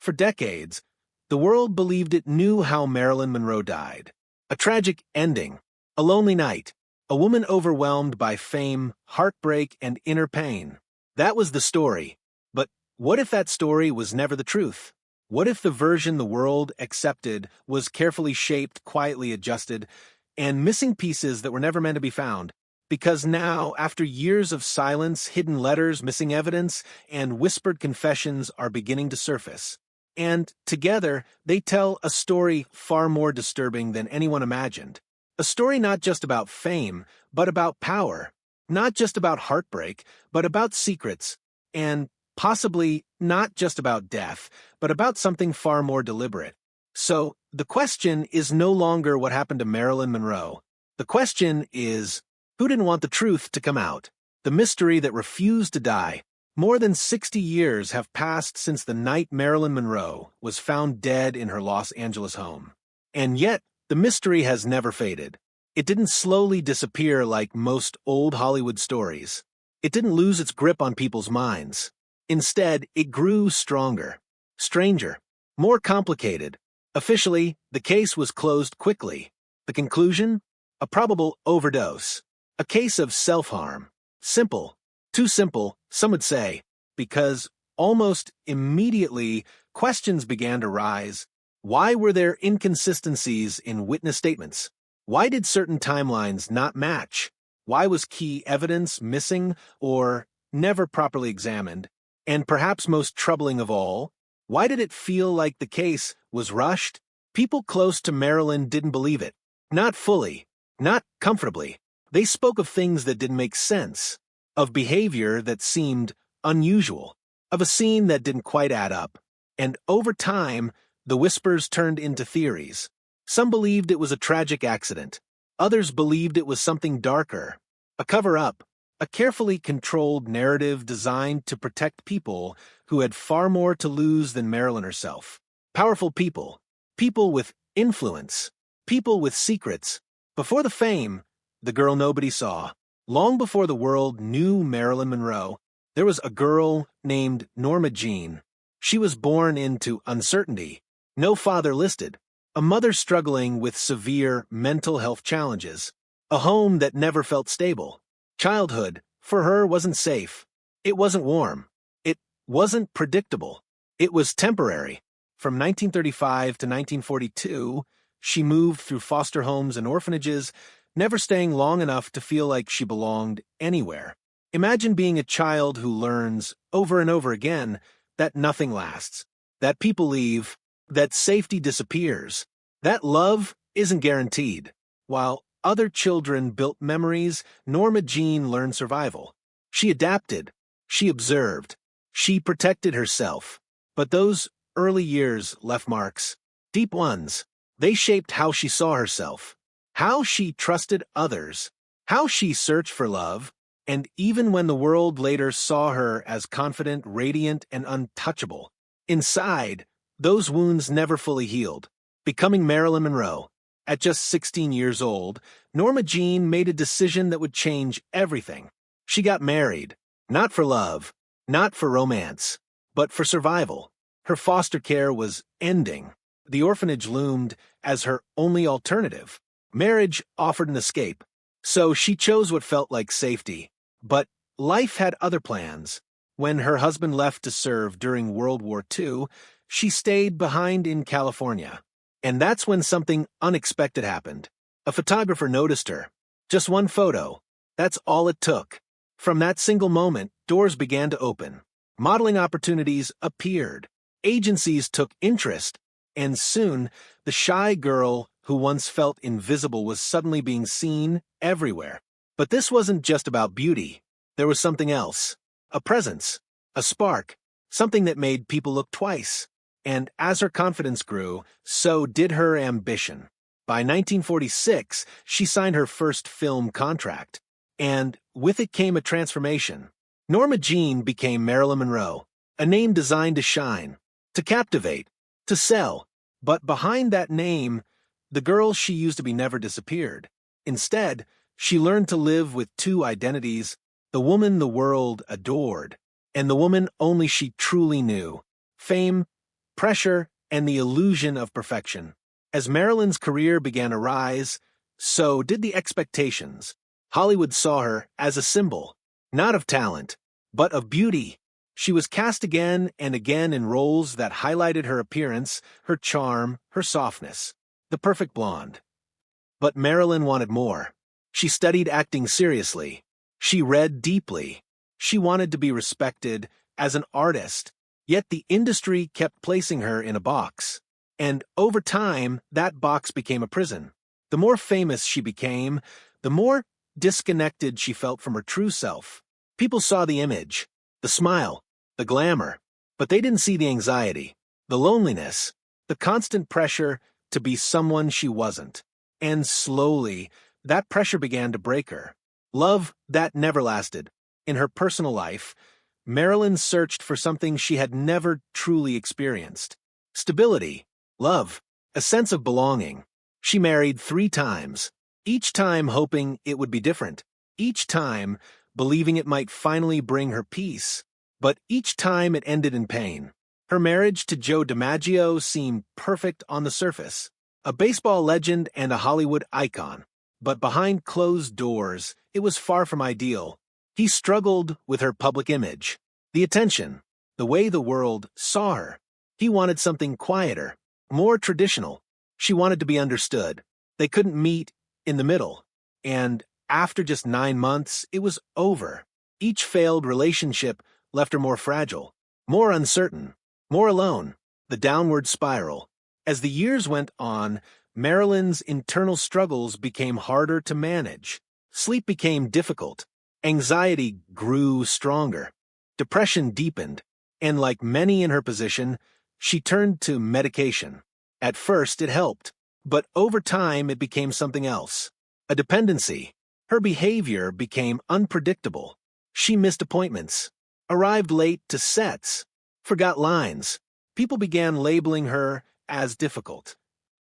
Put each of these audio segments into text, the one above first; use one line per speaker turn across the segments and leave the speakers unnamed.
For decades, the world believed it knew how Marilyn Monroe died. A tragic ending, a lonely night, a woman overwhelmed by fame, heartbreak, and inner pain. That was the story. But what if that story was never the truth? What if the version the world accepted was carefully shaped, quietly adjusted, and missing pieces that were never meant to be found? Because now, after years of silence, hidden letters, missing evidence, and whispered confessions are beginning to surface. And together, they tell a story far more disturbing than anyone imagined. A story not just about fame, but about power. Not just about heartbreak, but about secrets. And possibly not just about death, but about something far more deliberate. So, the question is no longer what happened to Marilyn Monroe. The question is, who didn't want the truth to come out? The mystery that refused to die. More than 60 years have passed since the night Marilyn Monroe was found dead in her Los Angeles home. And yet, the mystery has never faded. It didn't slowly disappear like most old Hollywood stories. It didn't lose its grip on people's minds. Instead, it grew stronger, stranger, more complicated. Officially, the case was closed quickly. The conclusion? A probable overdose. A case of self-harm. Simple. Too simple, some would say, because almost immediately questions began to rise. Why were there inconsistencies in witness statements? Why did certain timelines not match? Why was key evidence missing or never properly examined? And perhaps most troubling of all, why did it feel like the case was rushed? People close to Marilyn didn't believe it. Not fully. Not comfortably. They spoke of things that didn't make sense. Of behavior that seemed unusual. Of a scene that didn't quite add up. And over time, the whispers turned into theories. Some believed it was a tragic accident. Others believed it was something darker. A cover-up. A carefully controlled narrative designed to protect people who had far more to lose than Marilyn herself. Powerful people. People with influence. People with secrets. Before the fame, the girl nobody saw. Long before the world knew Marilyn Monroe, there was a girl named Norma Jean. She was born into uncertainty. No father listed. A mother struggling with severe mental health challenges. A home that never felt stable. Childhood, for her, wasn't safe. It wasn't warm. It wasn't predictable. It was temporary. From 1935 to 1942, she moved through foster homes and orphanages, never staying long enough to feel like she belonged anywhere. Imagine being a child who learns, over and over again, that nothing lasts, that people leave, that safety disappears, that love isn't guaranteed. While other children built memories, Norma Jean learned survival. She adapted. She observed. She protected herself. But those early years left marks. Deep ones. They shaped how she saw herself. How she trusted others. How she searched for love. And even when the world later saw her as confident, radiant, and untouchable, inside, those wounds never fully healed. Becoming Marilyn Monroe. At just 16 years old, Norma Jean made a decision that would change everything. She got married. Not for love. Not for romance. But for survival. Her foster care was ending. The orphanage loomed as her only alternative. Marriage offered an escape. So she chose what felt like safety. But life had other plans. When her husband left to serve during World War II, she stayed behind in California. And that's when something unexpected happened. A photographer noticed her. Just one photo. That's all it took. From that single moment, doors began to open. Modeling opportunities appeared. Agencies took interest. And soon, the shy girl who once felt invisible was suddenly being seen everywhere. But this wasn't just about beauty. There was something else. A presence. A spark. Something that made people look twice. And as her confidence grew, so did her ambition. By 1946, she signed her first film contract. And with it came a transformation. Norma Jean became Marilyn Monroe, a name designed to shine, to captivate, to sell. But behind that name, the girl she used to be never disappeared. Instead, she learned to live with two identities, the woman the world adored, and the woman only she truly knew. Fame, pressure, and the illusion of perfection. As Marilyn's career began to rise, so did the expectations. Hollywood saw her as a symbol, not of talent, but of beauty. She was cast again and again in roles that highlighted her appearance, her charm, her softness. The perfect blonde. But Marilyn wanted more. She studied acting seriously. She read deeply. She wanted to be respected as an artist, yet the industry kept placing her in a box. And over time, that box became a prison. The more famous she became, the more disconnected she felt from her true self. People saw the image, the smile, the glamour, but they didn't see the anxiety, the loneliness, the constant pressure to be someone she wasn't. And slowly, that pressure began to break her. Love that never lasted. In her personal life, Marilyn searched for something she had never truly experienced. Stability, love, a sense of belonging. She married 3 times, each time hoping it would be different, each time believing it might finally bring her peace. But each time it ended in pain. Her marriage to Joe DiMaggio seemed perfect on the surface, a baseball legend and a Hollywood icon. But behind closed doors, it was far from ideal. He struggled with her public image, the attention, the way the world saw her. He wanted something quieter, more traditional. She wanted to be understood. They couldn't meet in the middle. And after just 9 months, it was over. Each failed relationship left her more fragile, more uncertain, more alone. The downward spiral. As the years went on, Marilyn's internal struggles became harder to manage. Sleep became difficult. Anxiety grew stronger. Depression deepened. And like many in her position, she turned to medication. At first, it helped. But over time, it became something else. A dependency. Her behavior became unpredictable. She missed appointments, arrived late to sets, forgot lines. People began labeling her as difficult.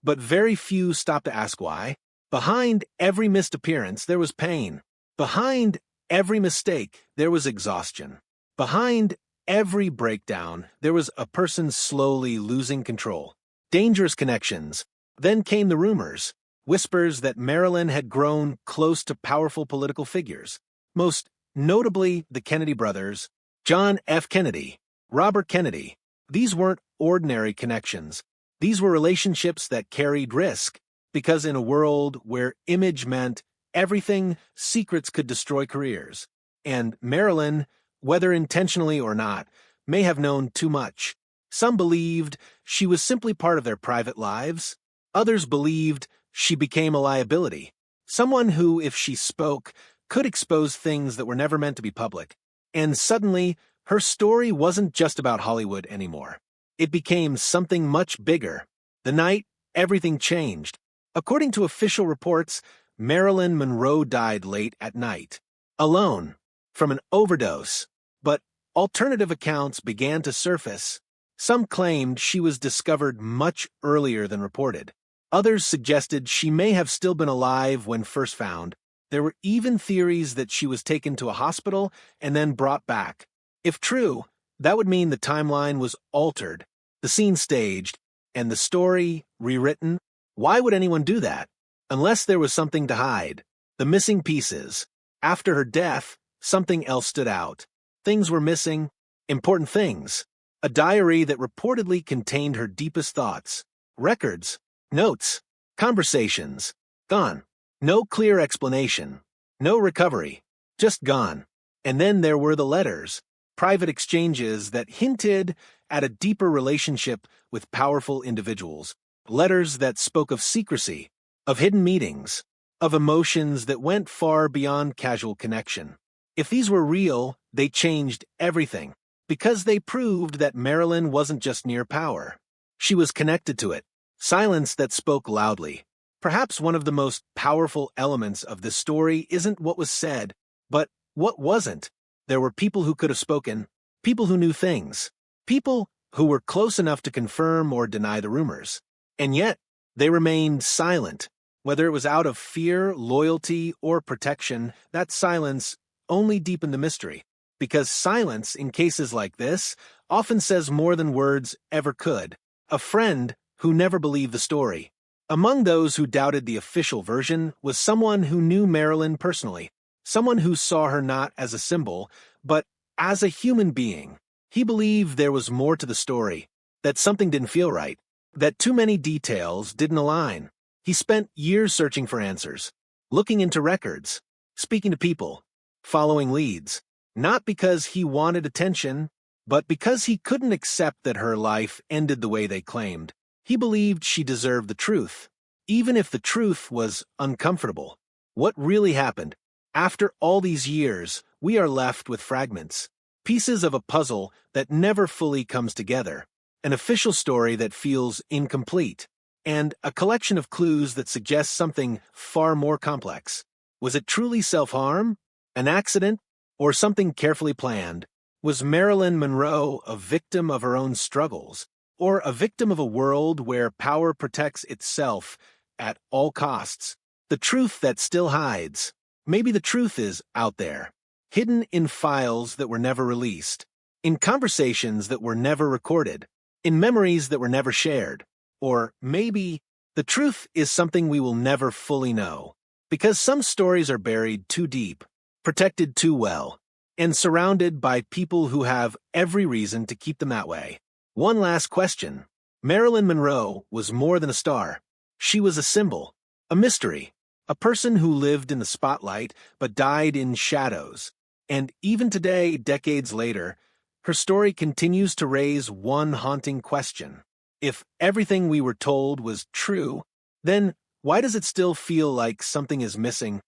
But very few stopped to ask why. Behind every missed appearance, there was pain. Behind every mistake, there was exhaustion. Behind every breakdown, there was a person slowly losing control. Dangerous connections. Then came the rumors, whispers that Marilyn had grown close to powerful political figures, most notably the Kennedy brothers, John F. Kennedy, Robert Kennedy. These weren't ordinary connections. These were relationships that carried risk, because in a world where image meant everything, secrets could destroy careers. And Marilyn, whether intentionally or not, may have known too much. Some believed she was simply part of their private lives. Others believed she became a liability, someone who, if she spoke, could expose things that were never meant to be public. And suddenly, her story wasn't just about Hollywood anymore. It became something much bigger. The night everything changed. According to official reports, Marilyn Monroe died late at night, alone, from an overdose. But alternative accounts began to surface. Some claimed she was discovered much earlier than reported. Others suggested she may have still been alive when first found. There were even theories that she was taken to a hospital and then brought back. If true, that would mean the timeline was altered, the scene staged, and the story rewritten. Why would anyone do that? Unless there was something to hide. The missing pieces. After her death, something else stood out. Things were missing. Important things. A diary that reportedly contained her deepest thoughts. Records. Notes. Conversations. Gone. No clear explanation. No recovery. Just gone. And then there were the letters. Private exchanges that hinted at a deeper relationship with powerful individuals. Letters that spoke of secrecy, of hidden meetings, of emotions that went far beyond casual connection. If these were real, they changed everything, because they proved that Marilyn wasn't just near power. She was connected to it. Silence that spoke loudly. Perhaps one of the most powerful elements of this story isn't what was said, but what wasn't. There were people who could have spoken, people who knew things, people who were close enough to confirm or deny the rumors. And yet, they remained silent. Whether it was out of fear, loyalty, or protection, that silence only deepened the mystery. Because silence, in cases like this, often says more than words ever could. A friend who never believed the story. Among those who doubted the official version was someone who knew Marilyn personally, someone who saw her not as a symbol, but as a human being. He believed there was more to the story, that something didn't feel right, that too many details didn't align. He spent years searching for answers, looking into records, speaking to people, following leads, not because he wanted attention, but because he couldn't accept that her life ended the way they claimed. He believed she deserved the truth, even if the truth was uncomfortable. What really happened? After all these years, we are left with fragments, pieces of a puzzle that never fully comes together, an official story that feels incomplete, and a collection of clues that suggest something far more complex. Was it truly self-harm, an accident, or something carefully planned? Was Marilyn Monroe a victim of her own struggles, or a victim of a world where power protects itself at all costs? The truth that still hides. Maybe the truth is out there, hidden in files that were never released, in conversations that were never recorded, in memories that were never shared. Or maybe the truth is something we will never fully know, because some stories are buried too deep, protected too well, and surrounded by people who have every reason to keep them that way. One last question. Marilyn Monroe was more than a star. She was a symbol, a mystery, a person who lived in the spotlight but died in shadows. And even today, decades later, her story continues to raise one haunting question. If everything we were told was true, then why does it still feel like something is missing?